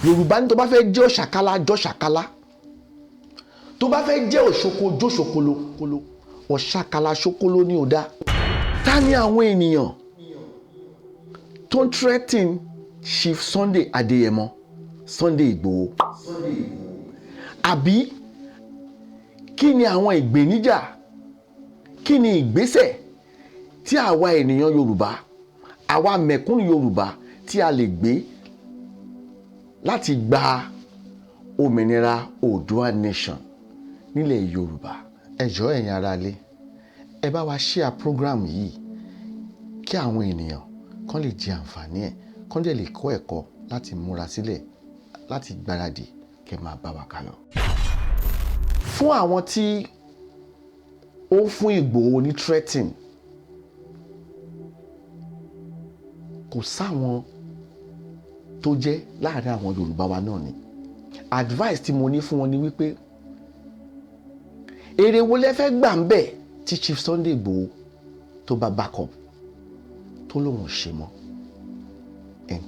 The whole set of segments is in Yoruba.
Yorùbá ní tó bá fẹ́ jẹ́ Ọ̀ṣàkálá jọ́ Ṣàkálá, tó bá fẹ́ jẹ́ Òṣoko jó Ṣokolo, Ọ̀ṣàkálá Ṣokolo ní ò dá. Ta ni àwọn ènìyàn tó ń threaten Chief Sunday Adéyẹmọ, Sunday Ìgbòho? Àbí kí ni àwọn ìgbéníjà, kí ni ìgbésẹ̀ tí àwa ènìyàn Yorùbá, àwa mẹ̀kúnnù Yorùbá tí a lè gbé láti gba òmìnira Oòduà Nation nílẹ̀ Yorùbá? Ẹ jọ̀ọ́ ẹ̀yin aráalé, ẹ bá wa share program yìí kí àwọn ènìyàn kán lè jẹ àǹfààní ẹ̀, kán dẹ̀ lè kọ́ ẹ̀kọ́ láti múra sílẹ̀, láti gbáradì kẹ́ máa bá wa kálọ. Fún àwọn tí ó fún Ìgbòho ní threatening, kò sáwọn tó jẹ́ láàrin àwọn Yorùbá wa náà ni. Advice tí mo ní fún wọn ni wípé èrè wo lẹ fẹ́ gbà ń bẹ̀ tí Chief Sunday Ìgbòho tó bá back up tó lóun ṣe mọ́,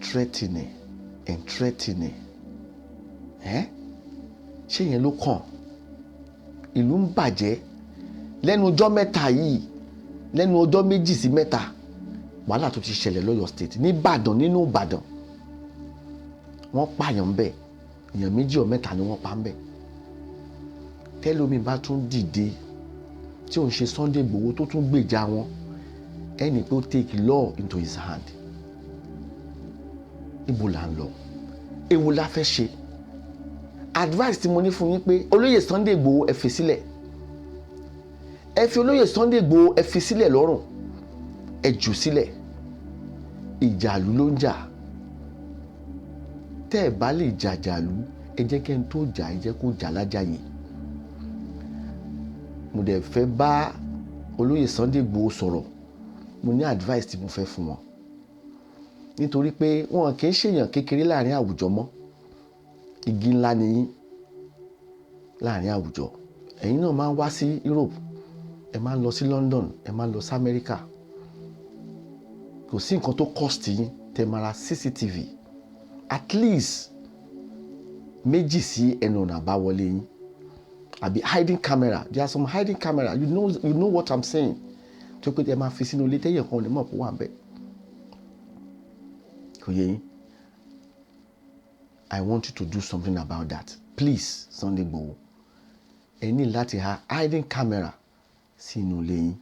threatening ṣé yẹn ló kàn? Ìlú ń bàjẹ́ lẹ́nu ọjọ́ mẹ́ta yìí, lẹ́nu ọjọ́ méjì sí mẹ́ta, wàhálà tó ti ṣẹlẹ̀ lọ́yọ̀ state, ní Ìbàdàn, nínú Ìbàdàn wọ́n pààyàn bẹ́ẹ̀, èèyàn 2 or 3 ni wọ́n pa ń bẹ̀. Tẹ́lómi bá tún dìde tí òun ṣe Sunday Igboho tó tún gbèjà wọn, ẹni pé ó take law into his hand. Ibo là ń lọ? Èwo la fẹ́ ṣe? Advice tí mo ní fún yín pé olóyè Sunday Igboho ẹ fi sílẹ̀, ẹ fi olóyè Sunday Igboho ẹ fi sílẹ̀ lọ́rùn, ẹ jù sílẹ̀. Ìjàlú ló ń jà, tẹ́ ẹ bá lè jàjàlú ẹ jẹ́ kẹ́ni tó jà ẹ jẹ́ kó jà lájàyè. Mo dẹ̀ fẹ́ bá olóyè Sunday Igboho sọ̀rọ̀, mo ní advice tí mo fẹ́ fún wọn, nítorí pé wọn kì í ṣèyàn kékeré láàrin àwùjọ mọ́. Igi ńlá ni yín láàrin àwùjọ. Ẹ̀yin náà máa ń wá sí Europe, ẹ máa ń lọ sí London, ẹ máa ń lọ sí America. Kò sí nǹkan tó cost yín tẹ́ máa ra CCTV at least 2 sí ẹnu ọ̀nà àbáwọlé yín, àbí hiding camera. There are some hiding camera, you know what I'm saying, tó pé ẹ máa fi sínú ilé tẹ́yẹ̀ kan ò ní mọ̀ pé wà ń bẹ̀. Kò yé yín? I want you to do something about that. Please, Sunday Igboho. Ẹ ní láti ha hiding camera sí inú ilé yín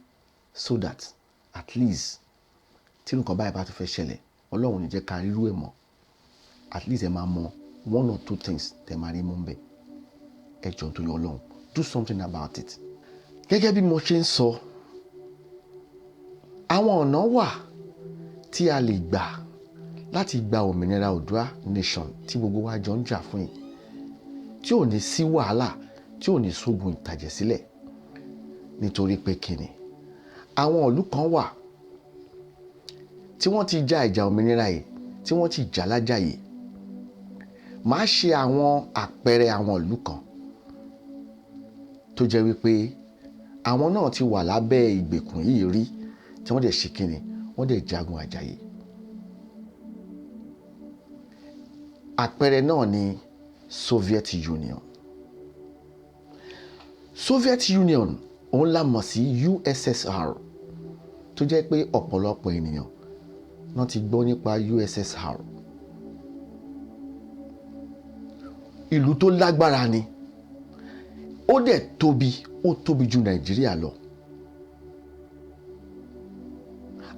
so that at least tí nǹkan báyìí bá tó fẹ́ ṣẹlẹ̀, Ọlọ́run ní jẹ́ ká rírú ẹ̀ mọ́. At least ẹ máa mọ 1 or 2 things tẹ́ máa rí mú bẹ̀. Ẹ jọ̀ọ́ tó yọ Ọlọ́run. Do something about it. Gẹ́gẹ́ bí mo ṣe ń sọ, àwọn ọ̀nà wà tí a lè gbà láti gba òmìnira Oòduà Nation tí gbogbo wa jọ ń jà fún yìí, tí ò ní sí wàhálà, tí ò ní sógun ìtàjẹ̀sílẹ̀. Nítorí pé kíni, àwọn ìlú kan wà tí wọ́n ti ja ìjà òmìnira yìí, tí wọ́n ti jà lájàyè. Màá ṣe àwọn àpẹẹrẹ àwọn ìlú kan tó jẹ́ wípé àwọn náà ti wà lábẹ́ ìgbèkùn yìí rí, tí wọ́n dẹ̀ ṣe kíni, wọ́n dẹ̀ jagun àjàyè. Àpẹẹrẹ náà ni Soviet Union. Soviet Union òun la mọ̀ sí USSR, tó jẹ́ pé ọ̀pọ̀lọpọ̀ ènìyàn náà ti gbọ́ nípa USSR. Ìlú tó lágbára ni, ó dẹ̀ tóbi ju Nàìjíríà lọ.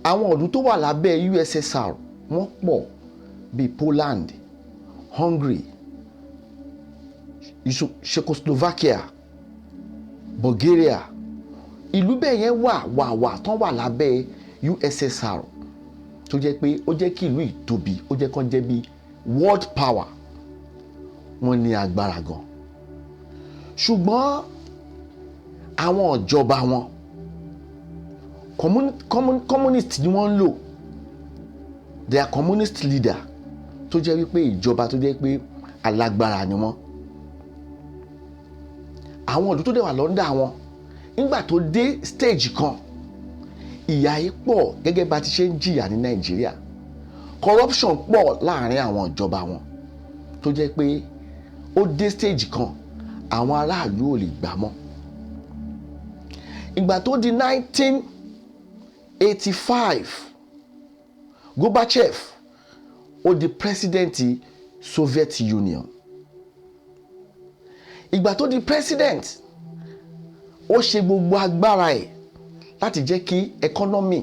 Àwọn ìlú tó wà lábẹ́ USSR wọ́n pọ̀ bíi Poland, Hungary, Czechoslovakia, Bulgaria. Ìlú bẹ́ẹ̀ yẹn wà tán wà lábẹ́ USSR, tó jẹ́ pé ó jẹ́ kí ìlú ìtóbi, ó jẹ́ kán jẹ́ bí world power. Wọ́n ní agbára gan. Ṣùgbọ́n àwọn ìjọba wọn communist ni wọ́n ń lò. They are communist leader, tó jẹ́ wípé ìjọba tó jẹ́ pé alágbára ni wọ́n. Àwọn ìlú tó dẹ̀ wà lọ́ndà wọn, nígbà tó dé stage kan, ìyà yìí pọ̀ gẹ́gẹ́ bá ti ṣe ń jìyà ní Nàìjíríà. Corruption pọ̀ láàrin àwọn ìjọba wọn, tó jẹ́ pé ó dé stage kan àwọn aráàlú ò lè gbà mọ́. Ìgbà tó di 1985 Gorbachev ó di president Soviet Union. Ìgbà tó di president ó ṣe gbogbo agbára ẹ̀ láti jẹ́ kí economy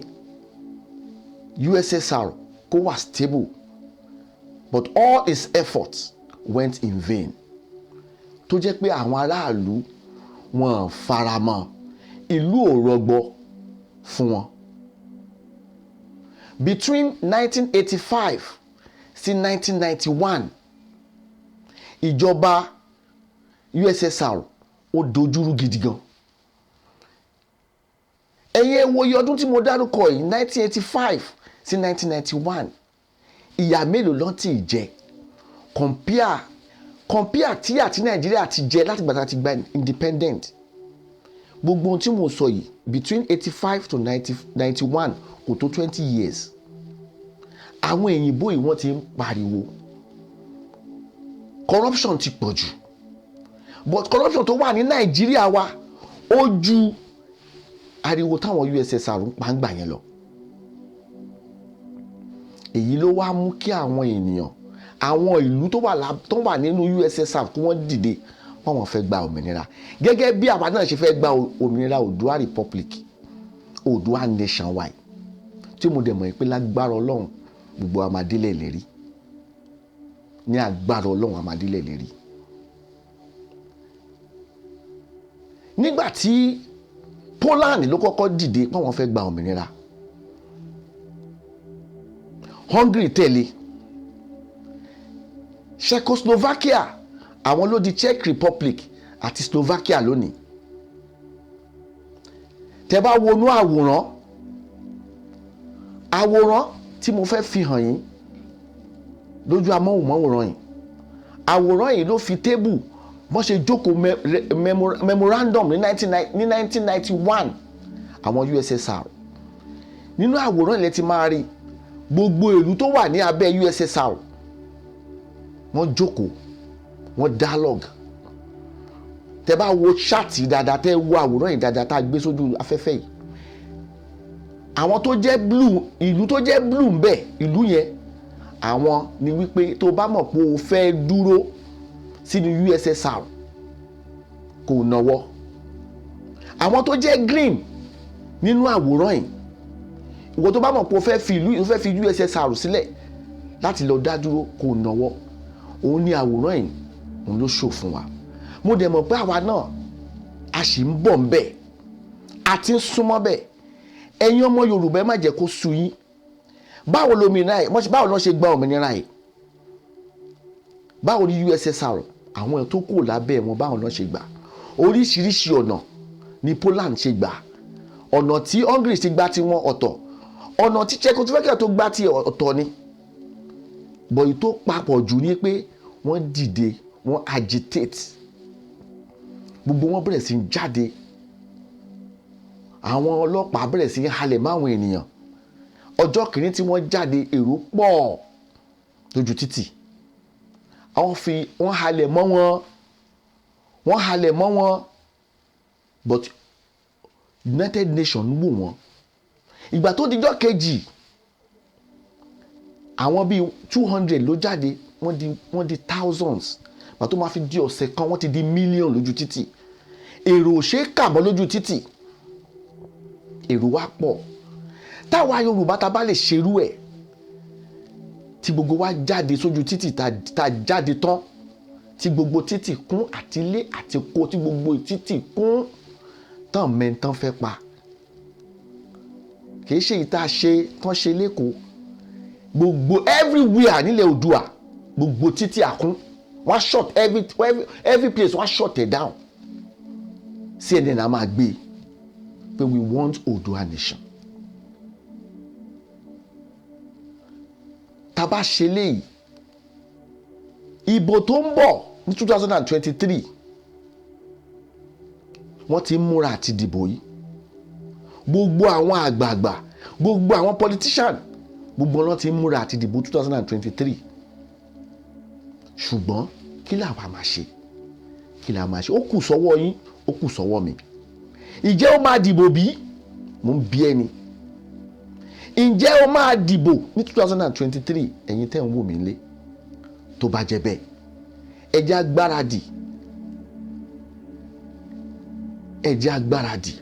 USSR kó wà stable, but all his efforts went in vain. Tó jẹ́ pé àwọn aráàlú wọn faramọ́, ìlú ò rọgbọ fún wọn. Between 1985 sí 1991 ìjọba USSR ó dojúrú gidi gan. Ẹ̀yin wo iye ọdún tí mo dárúkọ yìí 1985 sí 1991 ìyà mélòó ló ti jẹ compare tí àti Nàìjíríà ti jẹ láti gbà tá ti gba independent. Gbogbo ohun tí mo sọ yìí between 85 to 91 kò tó 20 years. Àwọn èyìnbó yìí wọ́n ti ń pariwo corruption ti pọ̀ jù, but corruption tó wà ní Nàìjíríà wa ó ju ariwo táwọn USSR ń pa ń gbà yẹn lọ. Èyí ló wá mú kí àwọn ènìyàn àwọn ìlú tó wà nínú USSR kí wọ́n dìde wọ́n fẹ́ gba òmìnira gẹ́gẹ́ bí àwa náà ṣe fẹ́ gba òmìnira Oòduà Republic, Oòduà nationwide, tí mo dẹ̀ mọ̀ pé lágbára Ọlọ́run gbogbo amadílẹ̀ lérí, ní agbára Ọlọ́run amadílẹ̀ lérí. Nígbà tí Poland ló kọ́kọ́ dìde pé wọ́n fẹ́ gba òmìnira, Hungary tẹ̀lé, Czechoslovakia àwọn ló di Czech Republic àti Slovakia lónìí. Tẹ́ bá wọnú àwòrán tí mo fẹ́ fi hàn yín lójú amóhùnmáwòrán yìí, àwòrán yìí ló fi tébù wọ́n ṣe jókòó memorandum ní 1991 àwọn USSR. Nínú àwòrán ilẹ̀ ti máa rí gbogbo ìlú tó wà ní abẹ́ USSR wọ́n jókòó, wọ́n dialogue. Tẹ́ bá wo ṣáàtì dáadáa, tẹ́ wo àwòrán yìí dáadáa tá a gbé sójú afẹ́fẹ́ yìí, àwọn tó jẹ́ blue, ìlú tó jẹ́ blue ń bẹ, ìlú yẹn àwọn ni wípé tó bá mọ̀ pé o fẹ́ dúró sínú USSR kò náwó. Àwọn tó jẹ́ green nínú àwòrán yìí, ìwọ tó bá mọ̀ pé o fẹ́ fi USSR sílẹ̀ láti lọ dá dúró kò náwó. Òun ni àwòrán yìí òun ló ṣò fún wa. Mo dẹ̀ mọ̀ pé àwa náà a sì ń bọ̀ ń bẹ̀, a ti ń súnmọ́ bẹ̀. Ẹ̀yin ọmọ Yorùbá ẹ má jẹ́ kó sú yín. Báwo ló ṣe gba òmìnira yìí? Báwo ni USSR àwọn tó kù lábẹ́ wọn báwo ló ṣe gbà? Oríṣiríṣi ọ̀nà ni Poland ṣe gbà. Ọ̀nà tí Hungary ṣe gbà tiwọn ọ̀tọ̀, ọ̀nà tí Czechoslovakia tó gbà ti ọ̀tọ̀ ni. Bọ̀yì tó papọ̀ jù ni pé wọ́n dìde, wọ́n agitate, gbogbo wọn bẹ̀rẹ̀ sí jáde. Àwọn ọlọ́pàá bẹ̀rẹ̀ sí halẹ̀ máwọn ènìyàn. Ọjọ́ kìíní tí wọ́n jáde èrò pọ̀ lójú títì. Wọ́n halẹ̀ mọ́ wọn, but United Nations wò wọ́n. Ìgbà tó dijọ́ kejì àwọn bíi 200 ló jáde, wọ́n di thousands. Ìgbà tó máa fi di ọ̀sẹ̀ kan wọ́n ti di million lójú títì. Èrò ò ṣe é kà mọ́ lójú títì, èrò wá pọ̀. Táwa Yorùbá ta bá lè ṣerú ẹ̀, tí gbogbo wa jáde sójú títì, ta jáde tán, tí gbogbo títì kún àtilé àti kó, tí gbogbo títì kún tán mẹ́ntán fẹ́ pa. Kì í ṣe ìta ṣe tán ṣe lẹ́kọ̀ọ́, gbogbo everywhere nílẹ̀ Oòduà gbogbo títì àkún, wọ́n shut every place, wọ́n shut it down. CNN a máa gbé pé we want Oòduà nation. Tá bá ṣe léyìí, ìbò tó ń bọ̀ ní 2023 wọ́n ti ń múra àti dìbò yìí. Gbogbo àwọn àgbààgbà, gbogbo àwọn politician, gbogbo wọn ti ń múra àti dìbò 2023. ṣùgbọ́n kí làwa máa ṣe? Ó kù sọ́wọ́ yín, ó kù sọ́wọ́ mi. Ǹjẹ́ ó máa dìbò bí? Mo ń bi ẹni. Ǹjẹ́ ó máa dìbò ní 2023? Ẹ̀yin tẹ́ ń wò mí lé. Tó bá jẹ́ bẹ́ẹ̀, ẹ jẹ́ á gbáradì.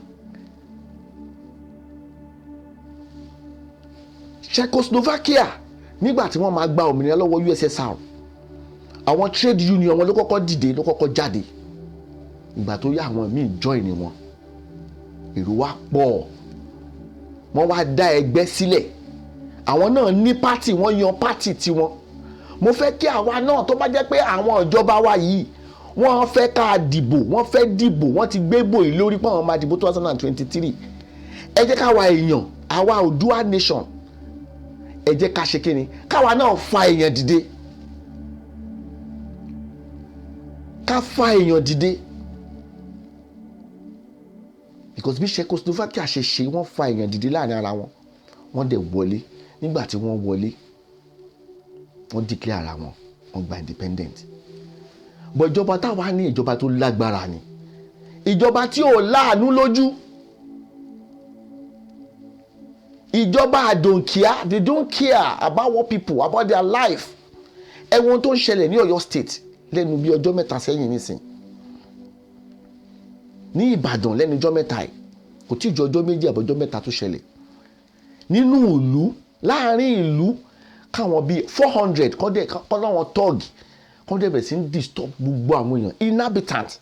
Czechoslovakia nígbà tí wọ́n máa gba òmìnira lọ́wọ́ USSR, àwọn trade union wọn ló kọ́kọ́ dìde, ló kọ́kọ́ jáde. Ìgbà tó yá àwọn míì join wọn, èrò wá pọ̀, wọ́n wá dá ẹgbẹ́ sílẹ̀. Àwọn náà ní pátì, wọ́n yan pátì tiwọn. Mo fẹ́ kí àwa náà, tó bá jẹ́ pé àwọn ìjọba wa yìí wọ́n fẹ́ ká dìbò, wọ́n fẹ́ dìbò, wọ́n ti gbé bò yìí lórí pé àwọn máa dìbò 2023. Ẹ jẹ́ káwa èèyàn, àwa Oòduà nation, ẹ jẹ́ ká ṣe kíni, káwa náà fa èèyàn dìde. Ká fa èèyàn dìde. Because bí Czechoslovakia ṣe wọ́n fa èèyàn dìde láàrin ara wọn, wọ́n dẹ̀ wọlé. Nígbà tí wọ́n wọlé, wọ́n declare ara wọn, wọ́n gba independent. But ìjọba táwa ní ìjọba tó lágbára ni, ìjọba tí ò láàánú lójú. Ìjọba they don't care about what people, about their life. Ẹ̀wọ̀n tó ń ṣẹlẹ̀ ní Ọ̀yọ́ state lẹ́nu bí ọjọ́ mẹ́ta sẹ́yìn nísìn. Ní Ìbàdàn lẹ́nu ọjọ́ mẹ́ta yìí, kò tí ju ọjọ́ méjì àbọ̀jọ́ mẹ́ta tó ṣẹlẹ̀. Nínú ìlú, láàrin ìlú, káwọn bíi 400 kọ́ láwọn tọ́ọ̀gì, kọ́ dẹ̀ bẹ̀rẹ̀ sí ń disturb gbogbo àwọn èèyàn, inhabitant.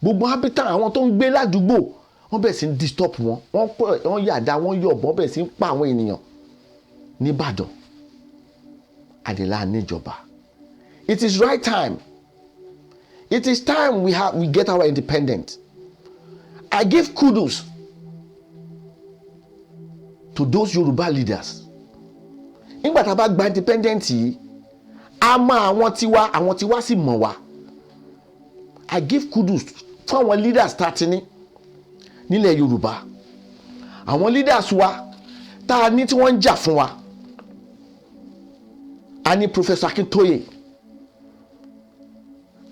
Gbogbo habitant, àwọn tó ń gbé ládùúgbò, wọ́n bẹ̀rẹ̀ sí ń disturb wọn. Wọ́n yàdá, wọ́n yọ̀bọ̀n, wọ́n bẹ̀rẹ̀ sí ń pa àwọn ènìyàn. Ní Ìbàdàn, àdèlà níjọba. It is right time. It is time we get our independence. I give kudos to those Yoruba leaders. Nígbà tá a bá gba independent yìí, a mọ àwọn tiwa sì mọ̀ wá. I give kudos fún àwọn leaders tá a ti ní nílẹ̀ Yorùbá. Àwọn leaders wa tá a ní tí wọ́n ń jà fún wa. A ní Professor Akintoye,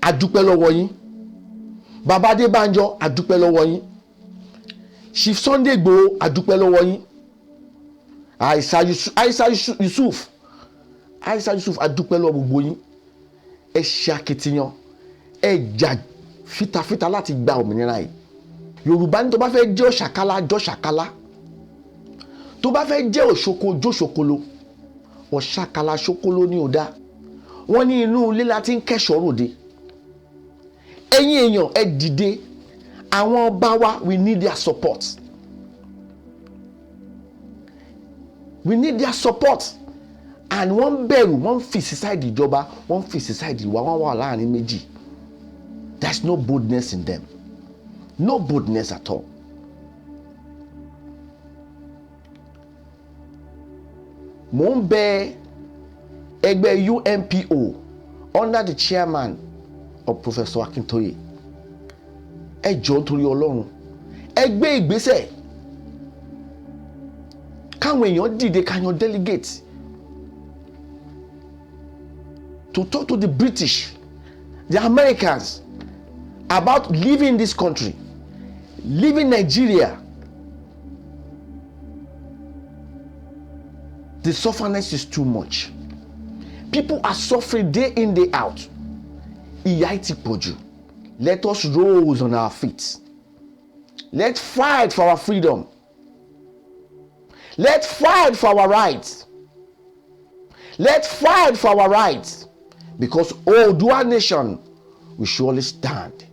a dúpẹ́ lọ́wọ́ yín. Baba Adébánjọ, a dúpẹ́ lọ́wọ́ yín. Chief Sunday Igboho, a dúpẹ́ lọ́wọ́ yín. Aisha Yusuf, a dúpẹ́ lọ́wọ́ gbogbo yín. Ẹ ṣe akitiyan, ẹ jà fitafita láti gba òmìnira yìí. Yorùbá ní tó bá fẹ́ jẹ́ Ọ̀ṣàkálá jọ́ Ṣàkálá, tó bá fẹ́ jẹ́ Òṣoko jó Ṣokolo, Ọ̀ṣàkálá Ṣokolo ní ó dá. Wọ́n ní inú ilé láti ń kẹ́ṣọ̀ọ́ ròde. Ẹ̀yin èèyàn, ẹ dìde. Àwọn ọba wa, we need their support. We need their support. And wọ́n bẹ̀rù, wọ́n fi side ìjọba, wọ́n fi side ìwà, wọ́n wà láàrin méjì. There's no boldness in them. No boldness at all. Mo ń bẹ ẹgbẹ́ UNPO under the chairman of Professor Akintoye. Ẹ jọ̀ọ́ torí Ọlọ́run, ẹ gbé ìgbésẹ̀. Káwọn èèyàn dìde, káyan delegate to talk to the British, the Americans about leaving this country, leaving Nigeria. The suffering is too much. People are suffering day in, day out. Ìyà ti pọ̀jù. Let us rise on our feet. Let's fight for our freedom. Let's fight for our rights. Let's fight for our rights. Because Oòduà nation will surely stand.